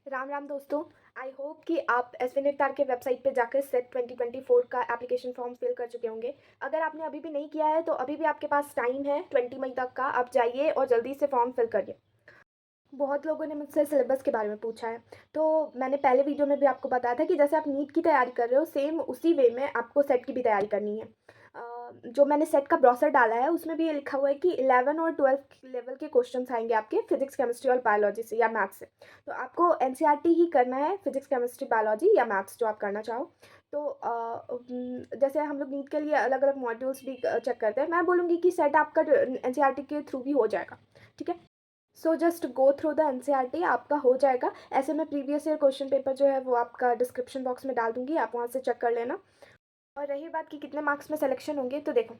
राम राम दोस्तों। I hope कि आप एसविनिटार के वेबसाइट पे जाकर सेट 2024 का एप्लीकेशन फॉर्म फिल कर चुके होंगे। अगर आपने अभी भी नहीं किया है तो अभी भी आपके पास टाइम है 20 मई तक का। आप जाइए और जल्दी से फॉर्म फिल करिए। बहुत लोगों ने मुझसे सिलेबस के बारे में पूछा है। तो मैंने पहले वीडियो में भी आपको बताया था कि जैसे आप नीट की तैयारी कर रहे हो सेम उसी वे में आपको सेट की भी तैयारी करनी है। जो मैंने सेट का ब्रोशर डाला है उसमें भी ये लिखा हुआ है कि 11 और 12 लेवल के क्वेश्चन आएंगे आपके फिजिक्स केमिस्ट्री और बायोलॉजी से या मैथ्स से। तो आपको एनसीईआरटी ही करना है, फिजिक्स केमिस्ट्री बायोलॉजी या मैथ्स जो आप करना चाहो। तो जैसे हम लोग नीट के लिए अलग अलग मॉड्यूल्स भी चेक करते हैं। मैं बोलूँगी कि सेट आपका एनसीईआरटी के थ्रू भी हो जाएगा। ठीक है। So just go through the NCERT, आपका हो जाएगा। ऐसे मैं प्रीवियस ईयर क्वेश्चन पेपर जो है वो आपका डिस्क्रिप्शन बॉक्स में डाल दूंगी, आप वहाँ से चेक कर लेना। और रही बात कि कितने मार्क्स में सिलेक्शन होंगे, तो देखो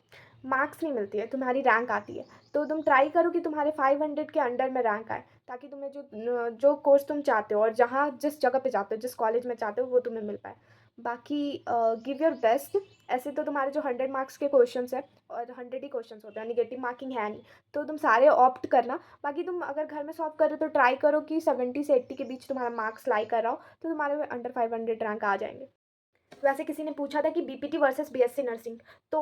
मार्क्स नहीं मिलती है, तुम्हारी रैंक आती है। तो तुम ट्राई करो कि तुम्हारे 500 के अंडर में रैंक आए, ताकि तुम्हें जो जो कोर्स तुम चाहते हो और जहाँ जिस जगह पे चाहते हो, जिस कॉलेज में चाहते हो, वो तुम्हें मिल पाए। बाकी गिव योर बेस्ट। ऐसे तो तुम्हारे जो 100 मार्क्स के क्वेश्चन है और 100 ही क्वेश्चन होते हैं, निगेटिव मार्किंग है नहीं। तो तुम सारे ऑप्ट करना। बाकी तुम अगर घर में सॉल्व कर रहे हो तो ट्राई करो कि 70 से 80 के बीच तुम्हारा मार्क्स लाई कर रहा हो, तो तुम्हारे अंडर 500 रैंक आ जाएंगे। वैसे किसी ने पूछा था कि बीपीटी वर्सेस बीएससी नर्सिंग। तो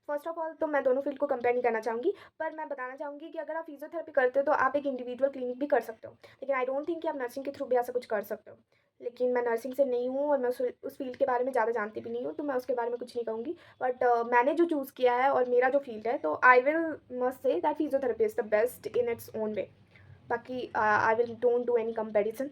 फर्स्ट ऑफ ऑल तो मैं दोनों फील्ड को कंपेयर नहीं करना चाहूँगी, पर मैं बताना चाहूँगी कि अगर आप फिजियोथेरेपी करते हो तो आप एक इंडिविजुअल क्लिनिक भी कर सकते हो। लेकिन आई डोंट थिंक कि आप नर्सिंग के थ्रू भी ऐसा कुछ कर सकते हो। लेकिन मैं नर्सिंग से नहीं हूँ और मैं उस फील्ड के बारे में ज़्यादा जानती भी नहीं हूँ, तो मैं उसके बारे में कुछ नहीं कहूँगी। बट मैंने जो चूज़ किया है और मेरा जो फील्ड है, तो I will must say that physiotherapy is the best in its own way. बाकी I will don't do any comparison.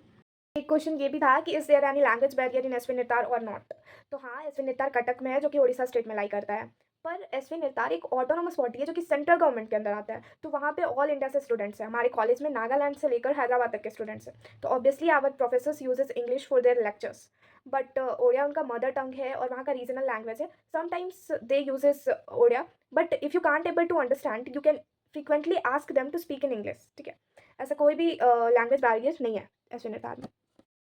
एक क्वेश्चन ये भी था कि is there any language barrier in SV नितार और नॉट। तो हाँ, एसवी नितार कटक में है, जो कि उड़ीसा स्टेट में लाई करता है। पर एसवी नितार एक ऑटोनोमस बॉडी है जो कि सेंट्रल गवर्नमेंट के अंदर आता है। तो वहाँ पे ऑल इंडिया से स्टूडेंट्स हैं। हमारे कॉलेज में नागालैंड से लेकर हैदराबाद तक के स्टूडेंट्स हैं। तो obviously our professors uses English for their lectures. But Odia उनका मदर टंग है और वहाँ का रीजनल लैंग्वेज है। Sometimes they uses Odia, but if you can't able to understand you can frequently ask them to speak in English. ठीक है। ऐसा कोई भी लैंग्वेज बैरियर नहीं है एसवी नितार में।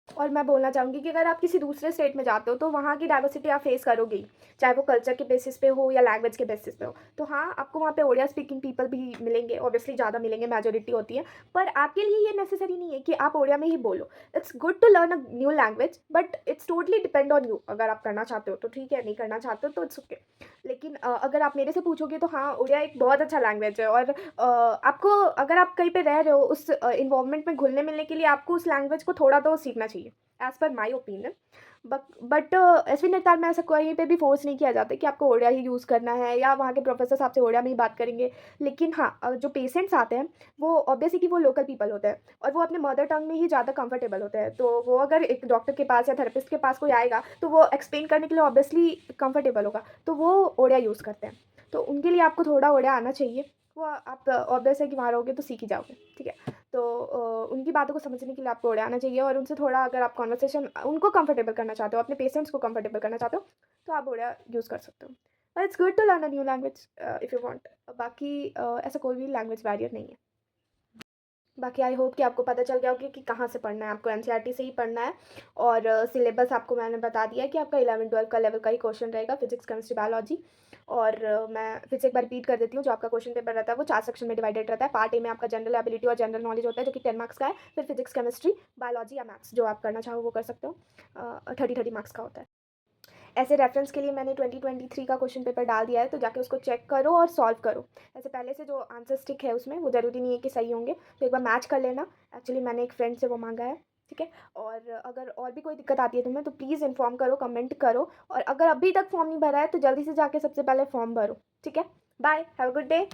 और मैं बोलना चाहूँगी कि अगर आप किसी दूसरे स्टेट में जाते हो तो वहाँ की डाइवर्सिटी आप फेस करोगे ही, चाहे वो कल्चर के बेसिस पे हो या लैंग्वेज के बेसिस पे हो। तो हाँ, आपको वहाँ पे ओडिया स्पीकिंग पीपल भी मिलेंगे, ऑब्वियसली ज़्यादा मिलेंगे, मेजोरिटी होती है। पर आपके लिए ये नेसेसरी नहीं है कि आप ओडिया में ही बोलो। It's good to learn a new language, but it's totally depend on you. अगर आप करना चाहते हो तो ठीक है, नहीं करना चाहते हो तो इट्स ओके। लेकिन अगर आप मेरे से पूछोगे तो हाँ, ओडिया एक बहुत अच्छा लैंग्वेज है। और आपको, अगर आप कहीं पे रह रहे हो, उस इन्वायरमेंट में घुलने मिलने के लिए आपको उस लैंग्वेज को थोड़ा तो सीखना चाहिए, as per my opinion. But SV निताल में ऐसा कहीं पे भी फोर्स नहीं किया जाता कि आपको ओडिया ही यूज़ करना है या वहाँ के प्रोफेसर आपसे ओडिया में ही बात करेंगे। लेकिन हाँ, जो पेशेंट्स आते हैं वो ऑब्वियसली कि वो लोकल पीपल होते हैं और वो अपने मदर टंग में ही ज़्यादा कंफर्टेबल होते हैं। तो वो अगर एक डॉक्टर के पास या थेरेपिस्ट के पास कोई आएगा तो वो एक्सप्लेन करने के लिए ऑब्वियसली कंफर्टेबल होगा, तो वो ओडिया यूज़ करते हैं। तो उनके लिए आपको थोड़ा ओडिया आना चाहिए। वो आप ऑब्वियस है कि वहाँ रहोगे तो सीख ही जाओगे। ठीक है। तो उनकी बातों को समझने के लिए आपको ओडिया आना चाहिए और उनसे थोड़ा, अगर आप कन्वर्सेशन उनको कंफर्टेबल करना चाहते हो, अपने पेशेंट्स को कंफर्टेबल करना चाहते हो, तो आप ओडिया यूज़ कर सकते हो। और it's good to learn a new language if you want. बाकी ऐसा कोई भी लैंग्वेज बैरियर नहीं है। बाकी आई होप कि आपको पता चल गया होगा कि कहाँ से पढ़ना है। आपको एनसीईआरटी से ही पढ़ना है। और सिलेबस आपको मैंने बता दिया है कि आपका 11-12 का लेवल का ही क्वेश्चन रहेगा, फिजिक्स केमिस्ट्री बायोलॉजी। और मैं फिर से एक बार रिपीट कर देती हूँ, जो आपका क्वेश्चन पेपर रहता है वो 4 सेक्शन में डिवाइडेड रहता है। पार्ट ए में आपका जनरल एबिलिटी और जनरल नॉलेज होता है, जो कि 10 मार्क्स का है। फिर फिजिक्स केमिस्ट्री बायोलॉजी या मैथ्स जो आप करना चाहो वो कर सकते हो, 30 मार्क्स का होता है। ऐसे रेफरेंस के लिए मैंने 2023 का क्वेश्चन पेपर डाल दिया है, तो जाके उसको चेक करो और सॉल्व करो। ऐसे पहले से जो आंसर स्टिक है उसमें वो ज़रूरी नहीं है कि सही होंगे, तो एक बार मैच कर लेना। एक्चुअली मैंने एक फ्रेंड से वो मांगा है। ठीक है। और अगर और भी कोई दिक्कत आती है तुम्हें तो प्लीज़ इन्फॉर्म करो, कमेंट करो। और अगर अभी तक फॉर्म नहीं भरा है तो जल्दी से जाके सबसे पहले फॉर्म भरो। ठीक है। Bye, have a good day.